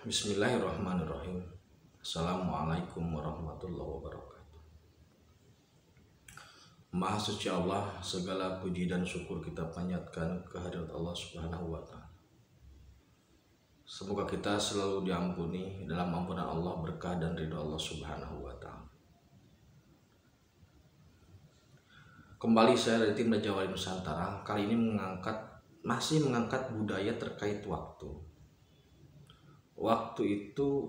Bismillahirrahmanirrahim. Assalamualaikum warahmatullahi wabarakatuh. Maha suci Allah, segala puji dan syukur kita panjatkan kehadirat Allah Subhanahu wa Ta'ala. Semoga kita selalu diampuni dalam ampunan Allah, berkah dan ridho Allah Subhanahu wa Ta'ala. Kembali saya dari tim Raja Wali Nusantara. Kali ini masih mengangkat budaya terkait waktu. Waktu itu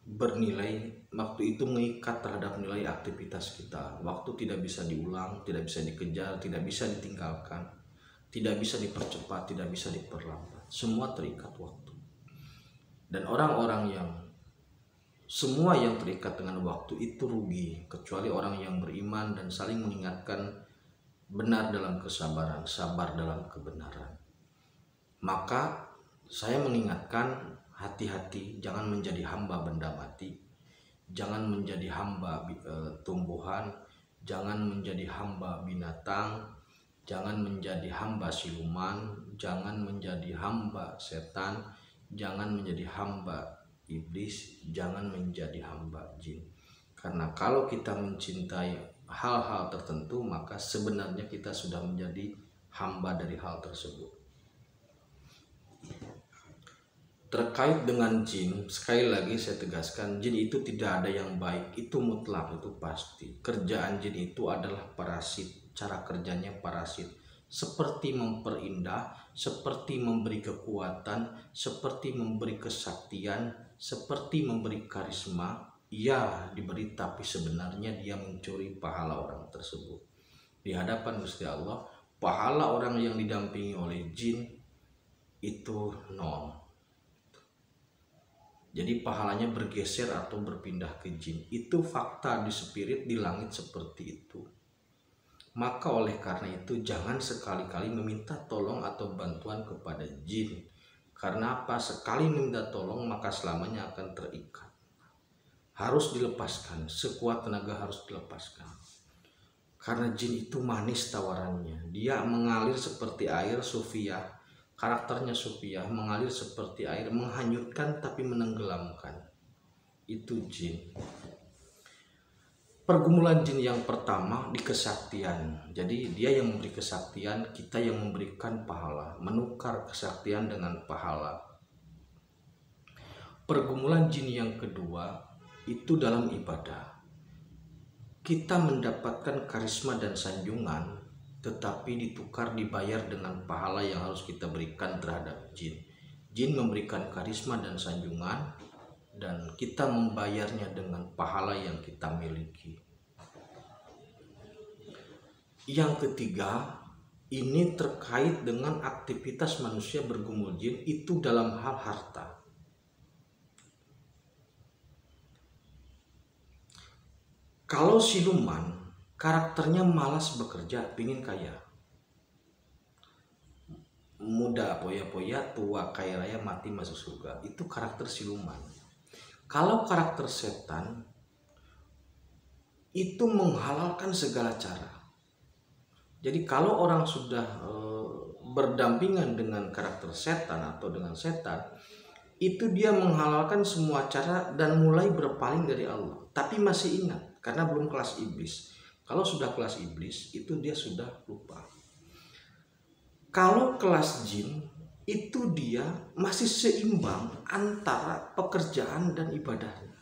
bernilai, waktu itu mengikat terhadap nilai aktivitas kita. Waktu tidak bisa diulang, tidak bisa dikejar, tidak bisa ditinggalkan, tidak bisa dipercepat, tidak bisa diperlambat. Semua terikat waktu. Dan semua yang terikat dengan waktu itu rugi, kecuali orang yang beriman dan saling mengingatkan, benar dalam kesabaran, sabar dalam kebenaran. Maka saya mengingatkan, hati-hati, jangan menjadi hamba benda mati, jangan menjadi hamba tumbuhan, jangan menjadi hamba binatang, jangan menjadi hamba siluman, jangan menjadi hamba setan, jangan menjadi hamba iblis, jangan menjadi hamba jin. Karena kalau kita mencintai hal-hal tertentu, maka sebenarnya kita sudah menjadi hamba dari hal tersebut. Terkait dengan jin, sekali lagi saya tegaskan, jin itu tidak ada yang baik, itu mutlak, itu pasti. Kerjaan jin itu adalah parasit, cara kerjanya parasit. Seperti memperindah, seperti memberi kekuatan, seperti memberi kesaktian, seperti memberi karisma. Ya, diberi, tapi sebenarnya dia mencuri pahala orang tersebut. Di hadapan Gusti Allah, pahala orang yang didampingi oleh jin itu nol. Jadi pahalanya bergeser atau berpindah ke jin. Itu fakta di spirit, di langit seperti itu. Maka oleh karena itu jangan sekali-kali meminta tolong atau bantuan kepada jin. Karena apa? Sekali meminta tolong maka selamanya akan terikat. Harus dilepaskan, sekuat tenaga harus dilepaskan. Karena jin itu manis tawarannya. Dia mengalir seperti air Sufiyah. Karakternya Sufiyah, mengalir seperti air, menghanyutkan tapi menenggelamkan. Itu jin. Pergumulan jin yang pertama di kesaktian. Jadi dia yang memberi kesaktian, kita yang memberikan pahala, menukar kesaktian dengan pahala. Pergumulan jin yang kedua itu dalam ibadah. Kita mendapatkan karisma dan sanjungan, tetapi ditukar, dibayar dengan pahala yang harus kita berikan terhadap jin. Jin memberikan karisma dan sanjungan, dan kita membayarnya dengan pahala yang kita miliki. Yang ketiga, ini terkait dengan aktivitas manusia bergumul jin, itu dalam hal harta. Kalau siluman, karakternya malas bekerja, pingin kaya. Muda poya-poya, tua kaya raya, mati masuk surga. Itu karakter siluman. Kalau karakter setan, itu menghalalkan segala cara. Jadi kalau orang sudah berdampingan dengan karakter setan atau dengan setan, itu dia menghalalkan semua cara dan mulai berpaling dari Allah. Tapi masih ingat, karena belum kelas iblis. Kalau sudah kelas iblis, itu dia sudah lupa. Kalau kelas jin, itu dia masih seimbang antara pekerjaan dan ibadahnya.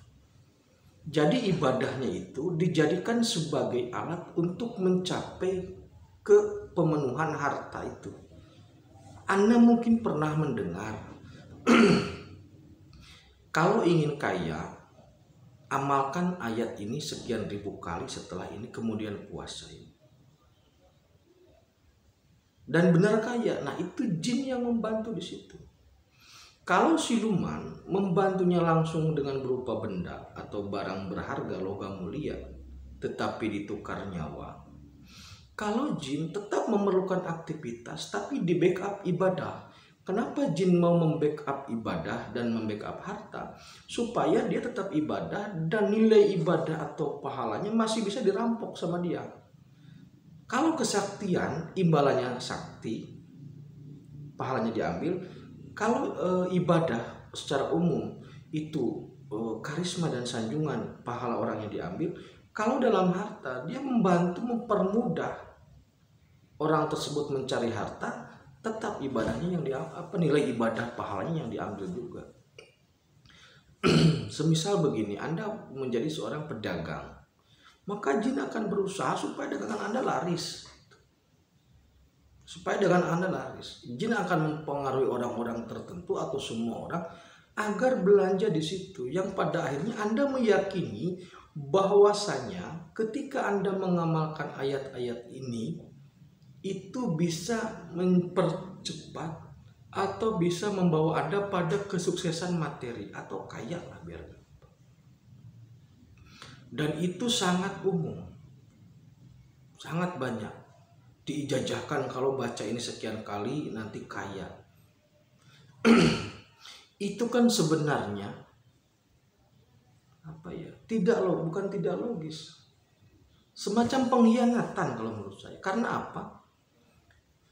Jadi ibadahnya itu dijadikan sebagai alat untuk mencapai ke pemenuhan harta itu. Anda mungkin pernah mendengar, kalau ingin kaya, amalkan ayat ini sekian ribu kali, setelah ini kemudian puasai. Dan benar kaya. Nah, itu jin yang membantu di situ. Kalau siluman membantunya langsung dengan berupa benda atau barang berharga, logam mulia, tetapi ditukar nyawa. Kalau jin tetap memerlukan aktivitas tapi di backup ibadah. Kenapa jin mau membackup ibadah dan membackup harta? Supaya dia tetap ibadah dan nilai ibadah atau pahalanya masih bisa dirampok sama dia. Kalau kesaktian, imbalannya sakti, pahalanya diambil. Kalau ibadah secara umum itu karisma dan sanjungan pahala orang yang diambil. Kalau dalam harta, dia membantu mempermudah orang tersebut mencari harta, tetap ibadahnya yang nilai ibadah pahalanya yang diambil juga. Semisal begini, Anda menjadi seorang pedagang, maka jin akan berusaha supaya dagangan Anda laris. Jin akan mempengaruhi orang-orang tertentu atau semua orang agar belanja di situ, yang pada akhirnya Anda meyakini bahwasanya ketika Anda mengamalkan ayat-ayat ini itu bisa mempercepat atau bisa membawa Anda pada kesuksesan materi atau kaya lah biar. Dan itu sangat umum, sangat banyak diijajahkan, kalau baca ini sekian kali nanti kaya. Itu kan sebenarnya bukan tidak logis, semacam pengkhianatan kalau menurut saya. Karena apa?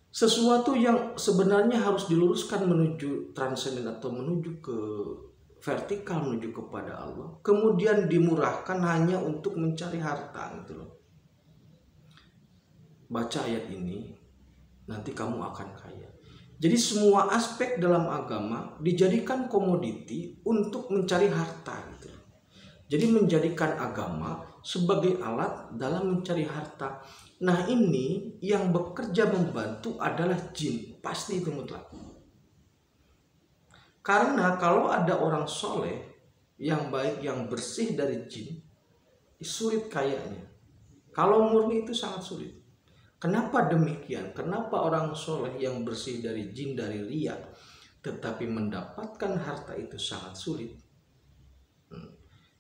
Sesuatu yang sebenarnya harus diluruskan menuju transenden atau menuju ke vertikal, menuju kepada Allah, kemudian dimurahkan hanya untuk mencari harta gitu loh. Baca ayat ini, nanti kamu akan kaya. Jadi semua aspek dalam agama dijadikan komoditi untuk mencari harta gitu loh. Jadi menjadikan agama sebagai alat dalam mencari harta. Nah, ini yang bekerja membantu adalah jin, pasti itu mutlak. Karena kalau ada orang soleh yang baik, yang bersih dari jin, sulit kayanya. Kalau murni itu sangat sulit. Kenapa demikian? Kenapa orang soleh yang bersih dari jin, dari riya, tetapi mendapatkan harta itu sangat sulit?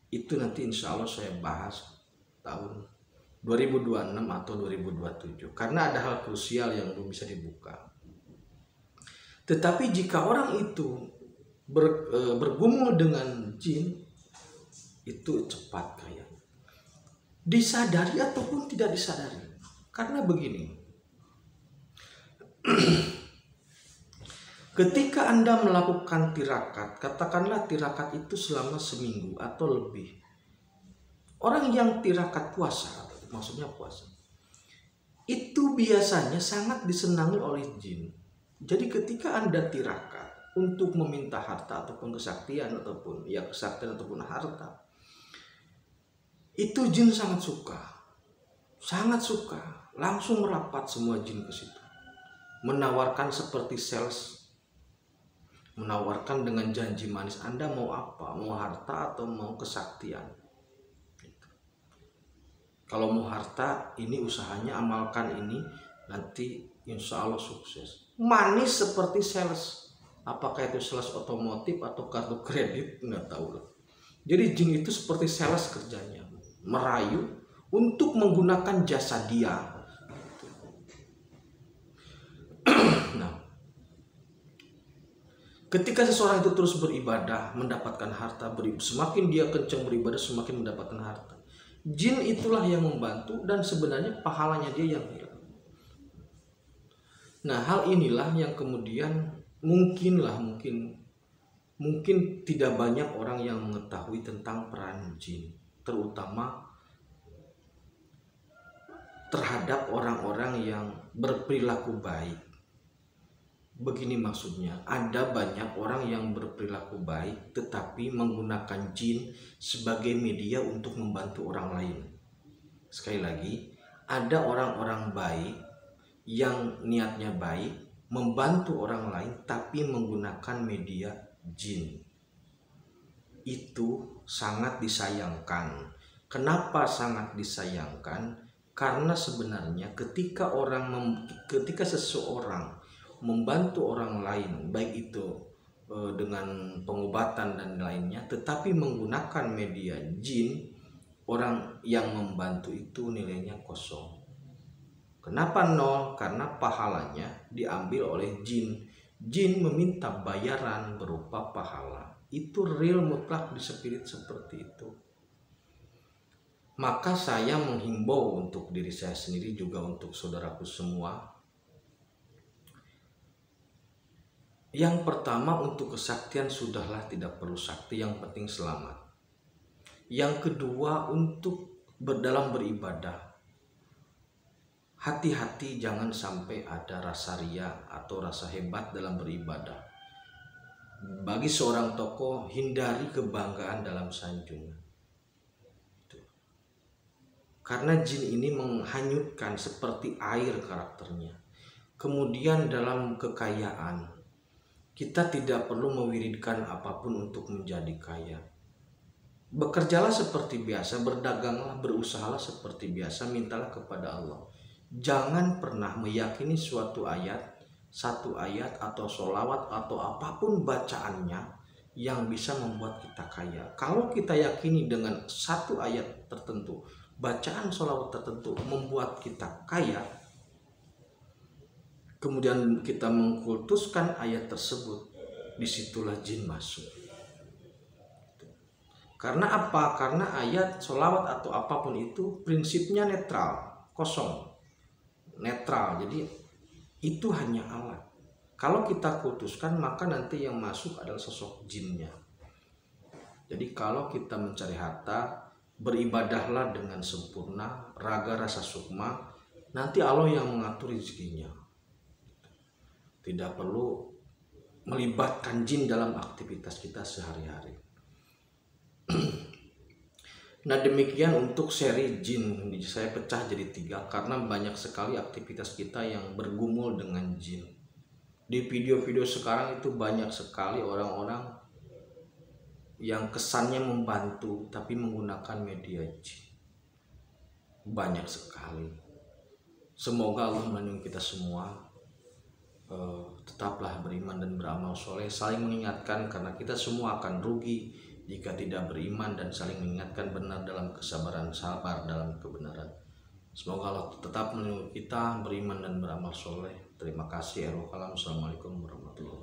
Itu nanti insya Allah saya bahas tahun 2026 atau 2027, karena ada hal krusial yang belum bisa dibuka. Tetapi jika orang itu bergumul dengan jin, itu cepat kaya, disadari ataupun tidak disadari. Karena begini, ketika Anda melakukan tirakat, katakanlah tirakat itu selama seminggu atau lebih. Orang yang tirakat puasa, maksudnya puasa, itu biasanya sangat disenangi oleh jin. Jadi ketika Anda tirakat untuk meminta harta ataupun kesaktian ataupun harta, itu jin sangat suka, langsung merapat semua jin ke situ, menawarkan seperti sales, menawarkan dengan janji manis, Anda mau apa? Mau harta atau mau kesaktian? Kalau mau harta, ini usahanya, amalkan ini, nanti insya Allah sukses. Manis seperti sales. Apakah itu sales otomotif atau kartu kredit? Nggak tahu lah. Jadi jin itu seperti sales kerjanya, merayu untuk menggunakan jasa dia. Nah, ketika seseorang itu terus beribadah, mendapatkan harta, semakin dia kencang beribadah, semakin mendapatkan harta. Jin itulah yang membantu dan sebenarnya pahalanya dia yang hilang. Nah, hal inilah yang kemudian mungkin tidak banyak orang yang mengetahui tentang peran jin, terutama terhadap orang-orang yang berperilaku baik. Begini maksudnya, ada banyak orang yang berperilaku baik tetapi menggunakan jin sebagai media untuk membantu orang lain. Sekali lagi, ada orang-orang baik yang niatnya baik membantu orang lain tapi menggunakan media jin. Itu sangat disayangkan. Kenapa sangat disayangkan? Karena sebenarnya ketika seseorang membantu orang lain, baik itu dengan pengobatan dan lainnya, tetapi menggunakan media jin, orang yang membantu itu nilainya kosong. Kenapa nol? Karena pahalanya diambil oleh jin. Jin meminta bayaran berupa pahala. Itu real mutlak di spirit seperti itu. Maka saya menghimbau untuk diri saya sendiri, juga untuk saudaraku semua, Yang pertama, untuk kesaktian sudahlah tidak perlu sakti, yang penting selamat. Yang kedua, untuk dalam beribadah, hati-hati jangan sampai ada rasa ria atau rasa hebat dalam beribadah. Bagi seorang tokoh, hindari kebanggaan dalam sanjungan. Karena jin ini menghanyutkan seperti air karakternya. Kemudian dalam kekayaan, kita tidak perlu mewiridkan apapun untuk menjadi kaya. Bekerjalah seperti biasa, berdaganglah, berusahalah seperti biasa, mintalah kepada Allah. Jangan pernah meyakini suatu ayat, satu ayat atau sholawat atau apapun bacaannya yang bisa membuat kita kaya. Kalau kita yakini dengan satu ayat tertentu, bacaan sholawat tertentu membuat kita kaya, kemudian kita mengkultuskan ayat tersebut, disitulah jin masuk. Karena apa? Karena ayat, sholawat atau apapun itu prinsipnya netral, kosong, netral. Jadi itu hanya alat. Kalau kita kultuskan, maka nanti yang masuk adalah sosok jinnya. Jadi kalau kita mencari harta, beribadahlah dengan sempurna, raga rasa sukma, nanti Allah yang mengatur rezekinya. Tidak perlu melibatkan jin dalam aktivitas kita sehari-hari. Nah, demikian untuk seri jin. Saya pecah jadi 3 karena banyak sekali aktivitas kita yang bergumul dengan jin. Di video-video sekarang itu banyak sekali orang-orang yang kesannya membantu tapi menggunakan media jin. Banyak sekali. Semoga Allah melindungi kita semua. Tetaplah beriman dan beramal soleh, saling mengingatkan karena kita semua akan rugi jika tidak beriman, dan saling mengingatkan benar dalam kesabaran, sabar dalam kebenaran. Semoga Allah tetap melindungi kita, beriman dan beramal soleh. Terima kasih. Assalamualaikum warahmatullahi wabarakatuh.